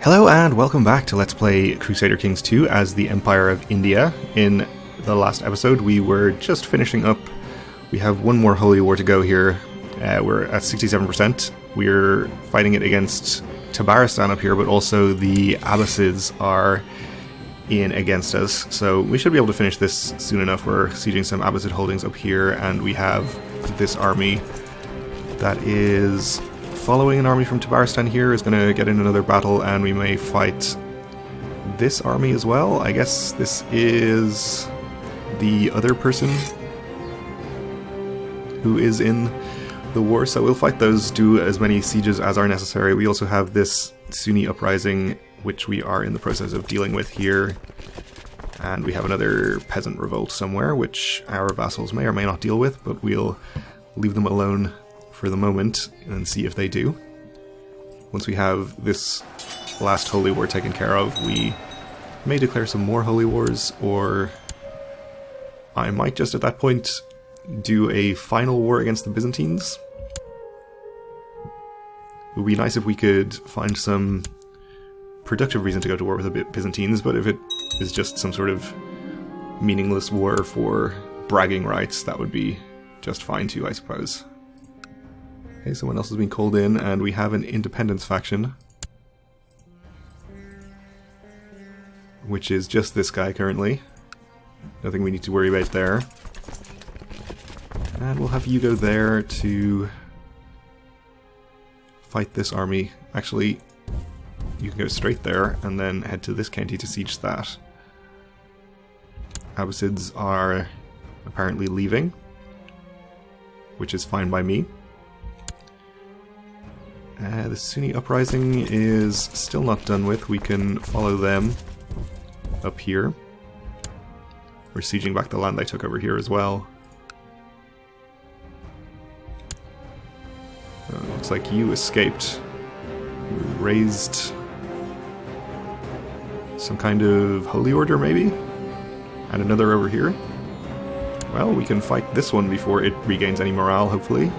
Hello and welcome back to Let's Play Crusader Kings 2 as the Empire of India. In the last episode we were just finishing up. We have one more holy war to go here. We're at 67%. We're fighting it against Tabaristan up here, but also the Abbasids are in against us. So we should be able to finish this soon enough. We're sieging some Abbasid holdings up here, and we have this army that is following an army from Tabaristan here, is going to get in another battle, and we may fight this army as well. I guess this is the other person who is in the war, so we'll fight those, do as many sieges as are necessary. We also have this Sunni uprising, which we are in the process of dealing with here, and we have another peasant revolt somewhere, which our vassals may or may not deal with, but we'll leave them alone for the moment and see if they do. Once we have this last holy war taken care of, we may declare some more holy wars, or I might just at that point do a final war against the Byzantines. It would be nice if we could find some productive reason to go to war with the Byzantines, but if it is just some sort of meaningless war for bragging rights, that would be just fine too, I suppose. Okay, someone else has been called in, and we have an independence faction, which is just this guy currently. Nothing we need to worry about there. And we'll have you go there to fight this army. Actually, you can go straight there and then head to this county to siege that. Abbasids are apparently leaving, which is fine by me. The Sunni uprising is still not done with. We can follow them up here. We're sieging back the land they took over here as well. Looks like you escaped. You raised some kind of holy order, maybe? And another over here. Well, we can fight this one before it regains any morale, hopefully.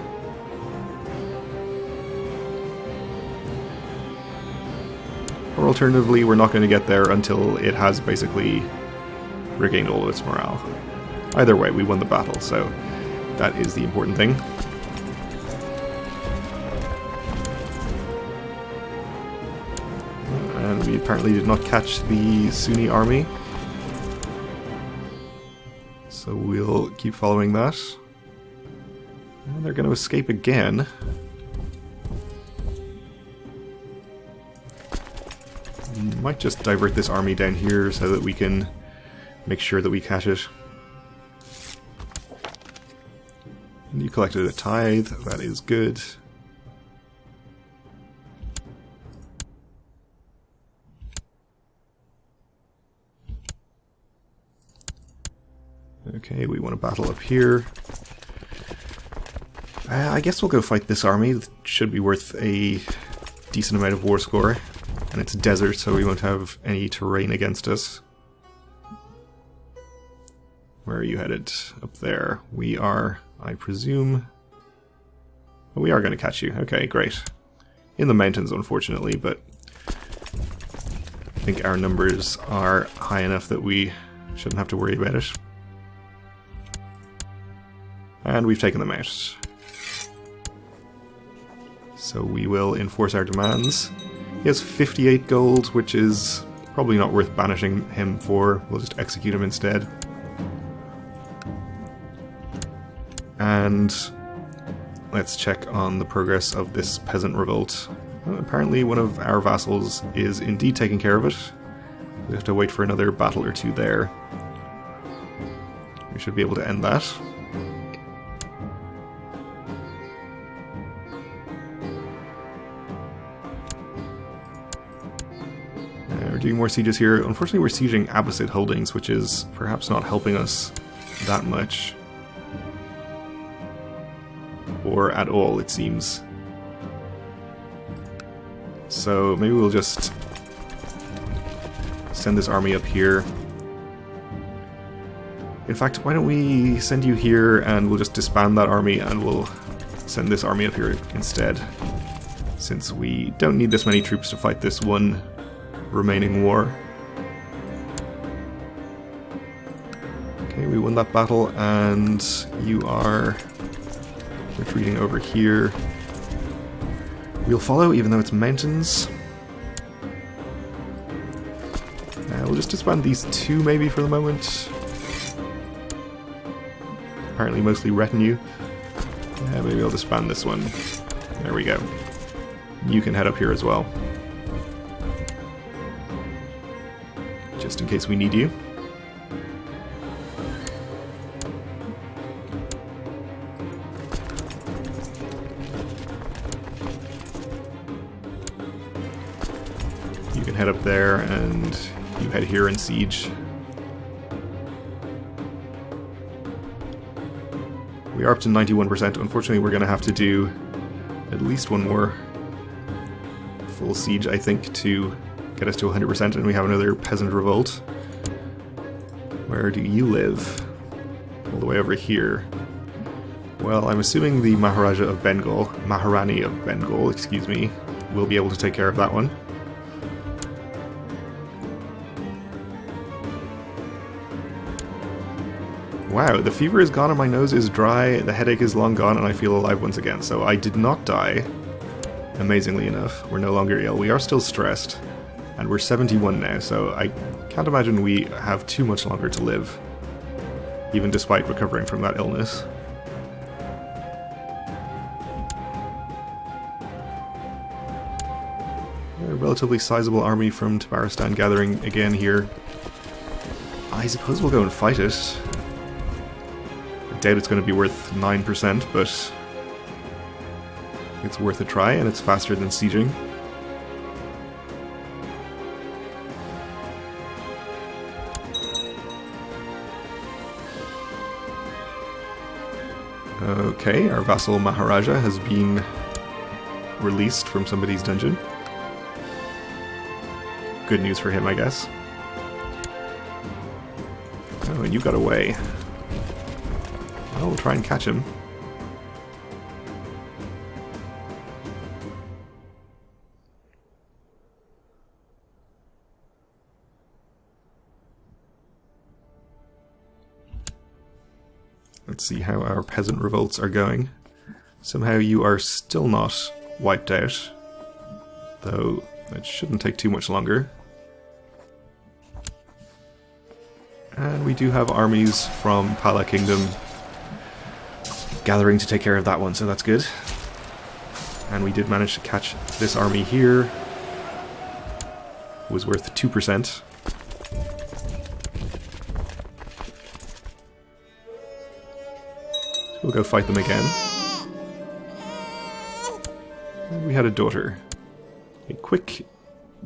Or alternatively, we're not going to get there until it has basically regained all of its morale. Either way, we won the battle, so that is the important thing. And we apparently did not catch the Sunni army, so we'll keep following that. And they're going to escape again. Might just divert this army down here so that we can make sure that we catch it. And you collected a tithe, that is good. Okay, we want to battle up here. I guess we'll go fight this army. It should be worth a decent amount of war score. And it's desert, so we won't have any terrain against us. Where are you headed? Up there. We are, I presume... Oh, we are going to catch you. Okay, great. In the mountains, unfortunately, but I think our numbers are high enough that we shouldn't have to worry about it. And we've taken them out. So we will enforce our demands. He has 58 gold, which is probably not worth banishing him for. We'll just execute him instead. And let's check on the progress of this peasant revolt. Well, apparently one of our vassals is indeed taking care of it. We have to wait for another battle or two there. We should be able to end that. We're doing more sieges here. Unfortunately, we're sieging Abbasid holdings, which is perhaps not helping us that much. Or at all, it seems. So maybe we'll just send this army up here. In fact, why don't we send you here and we'll just disband that army and we'll send this army up here instead. Since we don't need this many troops to fight this one remaining war. Okay, we won that battle, and you are retreating over here. We'll follow, even though it's mountains. We'll just disband these two, maybe, for the moment. Apparently mostly retinue. Maybe I'll disband this one. There we go. You can head up here as well. Just in case we need you. You can head up there, and you head here and siege. We are up to 91%. Unfortunately, we're going to have to do at least one more full siege, I think, to get us to 100%, and we have another peasant revolt. Where do you live? All the way over here. Well, I'm assuming the Maharani of Bengal, excuse me, will be able to take care of that one. Wow, the fever is gone and my nose is dry, the headache is long gone, and I feel alive once again. So I did not die, amazingly enough. We're no longer ill. We are still stressed, and we're 71 now, so I can't imagine we have too much longer to live, even despite recovering from that illness. A relatively sizable army from Tabaristan gathering again here. I suppose we'll go and fight it. I doubt it's going to be worth 9%, but it's worth a try, and it's faster than sieging. Okay, our vassal Maharaja has been released from somebody's dungeon. Good news for him, I guess. Oh, and you got away. Well, we'll try and catch him. Let's see how our peasant revolts are going. Somehow you are still not wiped out, though it shouldn't take too much longer. And we do have armies from Pala Kingdom gathering to take care of that one, so that's good. And we did manage to catch this army here. It was worth 2%. So we'll go fight them again. And we had a daughter. A quick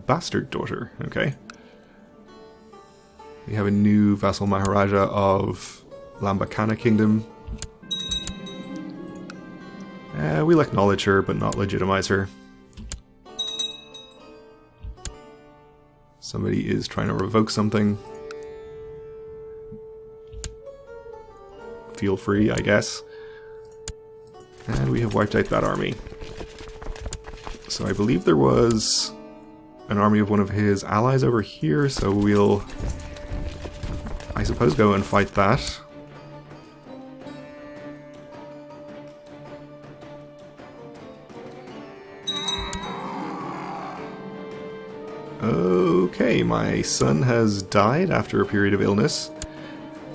bastard daughter, okay. We have a new vassal Maharaja of Lambakana Kingdom. We'll acknowledge her, but not legitimize her. Somebody is trying to revoke something. Feel free, I guess. And we have wiped out that army. So I believe there was an army of one of his allies over here, so we'll, I suppose, go and fight that. Okay, my son has died after a period of illness.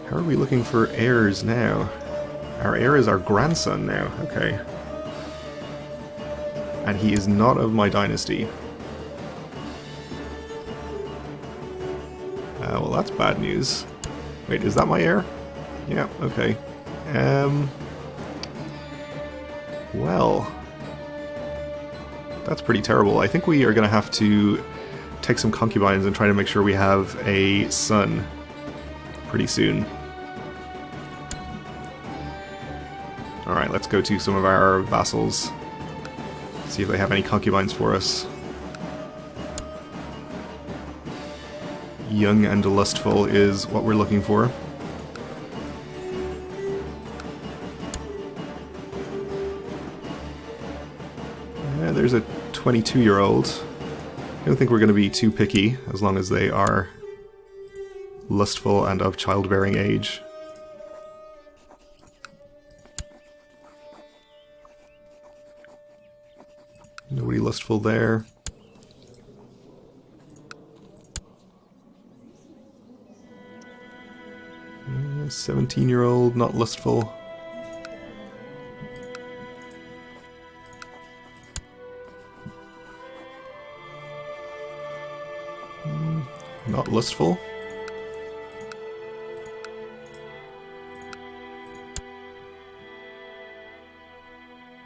How are we looking for heirs now? Our heir is our grandson now, okay. And he is not of my dynasty. Well, that's bad news. Wait, is that my heir? Yeah, okay. Well, that's pretty terrible. I think we are going to have to take some concubines and try to make sure we have a son pretty soon. Alright, let's go to some of our vassals. See if they have any concubines for us. Young and lustful is what we're looking for. There's a 22-year-old. I don't think we're going to be too picky, as long as they are lustful and of childbearing age. Nobody lustful there. Uh, 17-year-old, not lustful. Not lustful.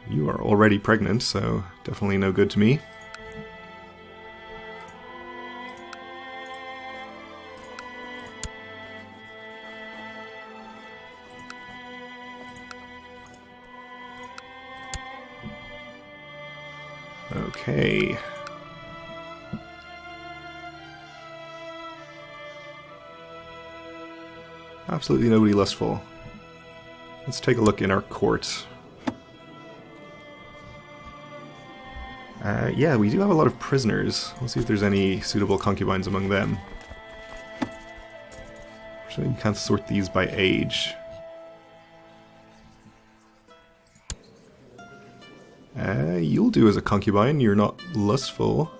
You are already pregnant, so definitely no good to me. Okay. Absolutely nobody lustful. Let's take a look in our court. Yeah, we do have a lot of prisoners. Let's see if there's any suitable concubines among them. Actually, you can't sort these by age. You'll do as a concubine, you're not lustful.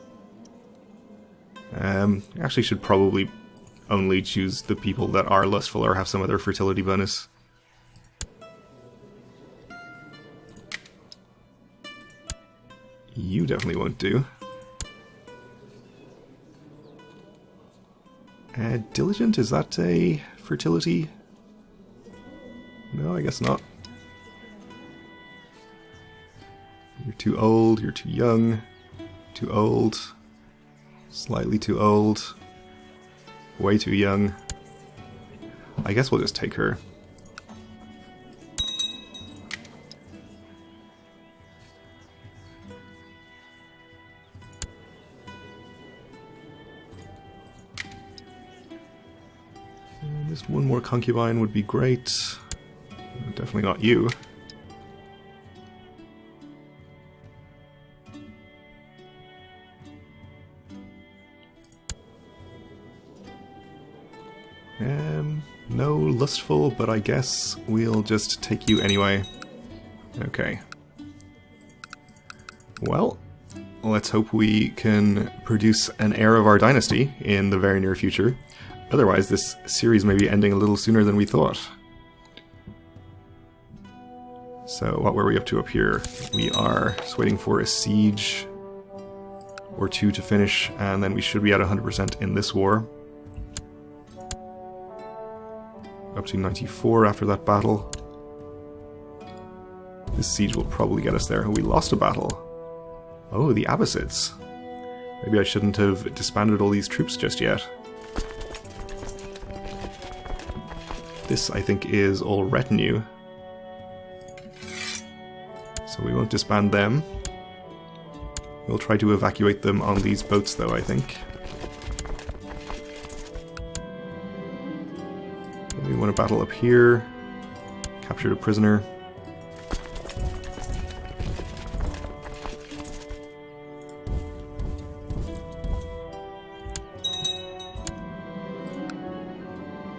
Actually should probably only choose the people that are lustful or have some other fertility bonus. You definitely won't do. Diligent, is that a fertility? No, I guess not. You're too old, you're too young, too old, slightly too old, way too young. I guess we'll just take her. Just one more concubine would be great. Definitely not you. No lustful, but I guess we'll just take you anyway. Okay. Well, let's hope we can produce an heir of our dynasty in the very near future. Otherwise, this series may be ending a little sooner than we thought. So, what were we up to up here? We are just waiting for a siege or two to finish, and then we should be at 100% in this war. Up to 94 after that battle. This siege will probably get us there. We lost a battle. Oh, the Abbasids. Maybe I shouldn't have disbanded all these troops just yet. This, I think, is all retinue. So we won't disband them. We'll try to evacuate them on these boats, though, I think. We want to battle up here. Captured a prisoner.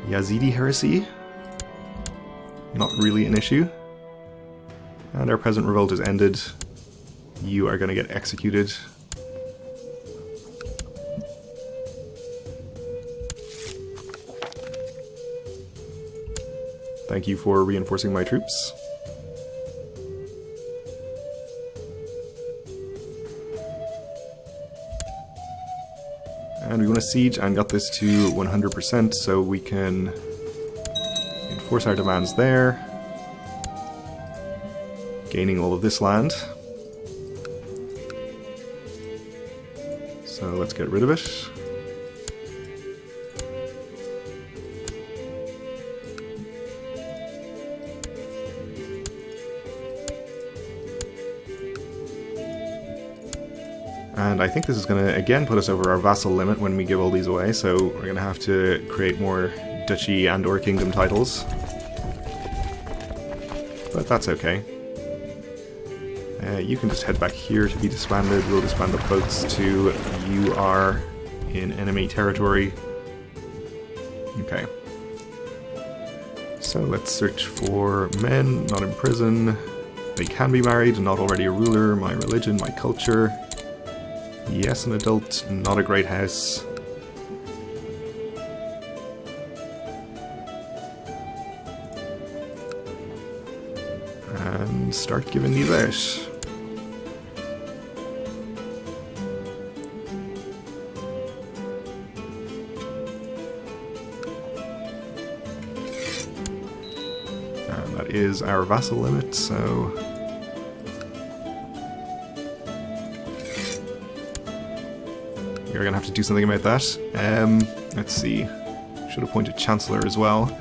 Yazidi heresy. Not really an issue. And our peasant revolt is ended. You are going to get executed. Thank you for reinforcing my troops. And we won a siege and got this to 100%, so we can enforce our demands there. Gaining all of this land. So let's get rid of it. And I think this is going to again put us over our vassal limit when we give all these away, so we're going to have to create more duchy and or kingdom titles. But that's okay. You can just head back here to be disbanded. We'll disband the boats to you are in enemy territory. Okay. So let's search for men, not in prison. They can be married, not already a ruler. My religion, my culture. Yes, an adult, not a great house. And start giving these out. And that is our vassal limit, so we're gonna have to do something about that. Let's see. Should appoint a chancellor as well.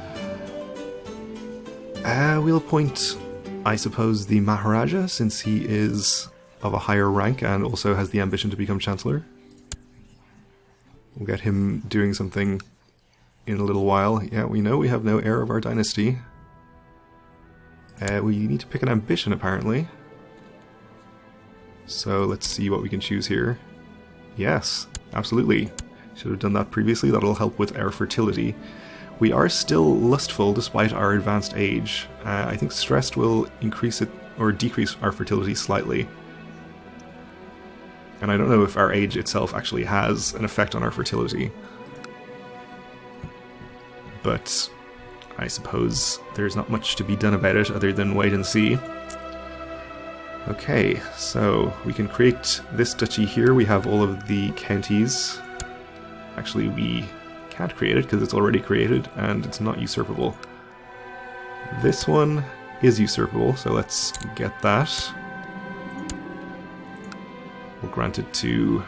We'll appoint, I suppose, the Maharaja, since he is of a higher rank and also has the ambition to become chancellor. We'll get him doing something in a little while. Yeah, we know we have no heir of our dynasty. We need to pick an ambition, apparently. So let's see what we can choose here. Yes, absolutely. Should have done that previously. That'll help with our fertility. We are still lustful despite our advanced age. I think stressed will increase it or decrease our fertility slightly. And I don't know if our age itself actually has an effect on our fertility. But I suppose there's not much to be done about it other than wait and see. Okay, so we can create this duchy here. We have all of the counties. Actually, we can't create it because it's already created and it's not usurpable. This one is usurpable, so let's get that. We'll grant it to...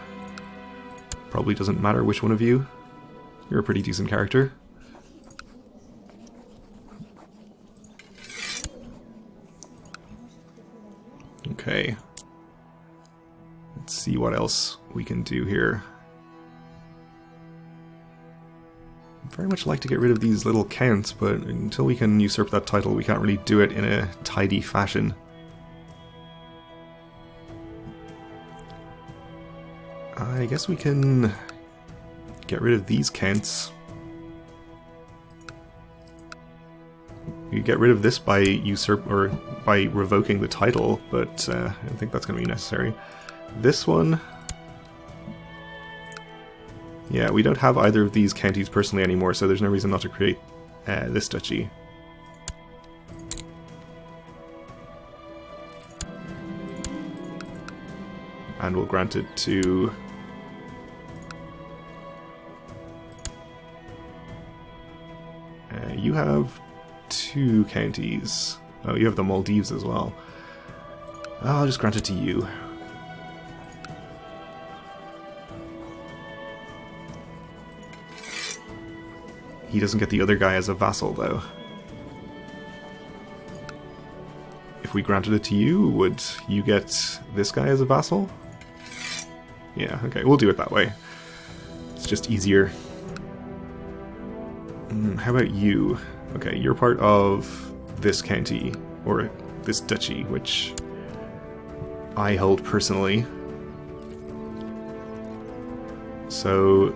probably doesn't matter which one of you. You're a pretty decent character. Okay. Let's see what else we can do here. I'd very much like to get rid of these little counts, but until we can usurp that title, we can't really do it in a tidy fashion. I guess we can get rid of these counts. You get rid of this by by revoking the title, but I don't think that's going to be necessary. This one, yeah, we don't have either of these counties personally anymore, so there's no reason not to create this duchy. And we'll grant it to... you have 2 counties. Oh, you have the Maldives as well. I'll just grant it to you. He doesn't get the other guy as a vassal, though. If we granted it to you, would you get this guy as a vassal? Yeah, okay, we'll do it that way. It's just easier. How about you? Okay, you're part of this county, or this duchy, which I hold personally. So,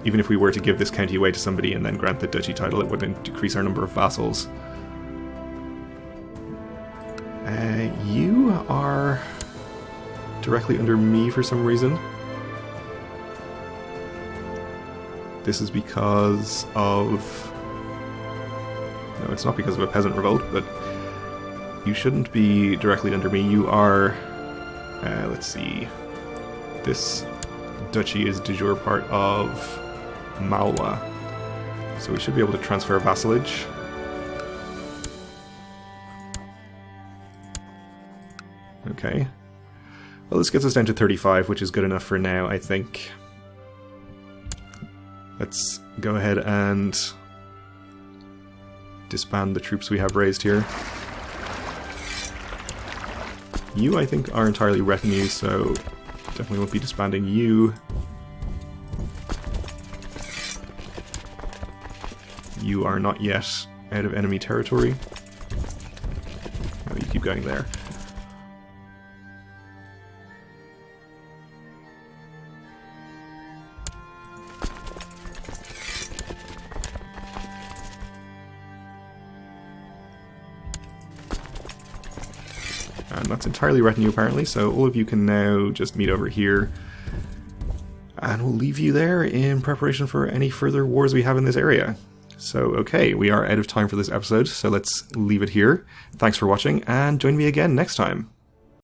even if we were to give this county away to somebody and then grant the duchy title, it wouldn't decrease our number of vassals. You are directly under me for some reason. This is because of... no, it's not because of a peasant revolt, but you shouldn't be directly under me. You are... let's see... this duchy is de jure part of Maula. So we should be able to transfer vassalage. Okay. Well, this gets us down to 35, which is good enough for now, I think. Let's go ahead and disband the troops we have raised here. You, I think, are entirely retinue, so definitely won't be disbanding you. You are not yet out of enemy territory. Oh, you keep going there. And that's entirely retinue apparently, so all of you can now just meet over here. And we'll leave you there in preparation for any further wars we have in this area. So, okay, we are out of time for this episode, so let's leave it here. Thanks for watching, and join me again next time.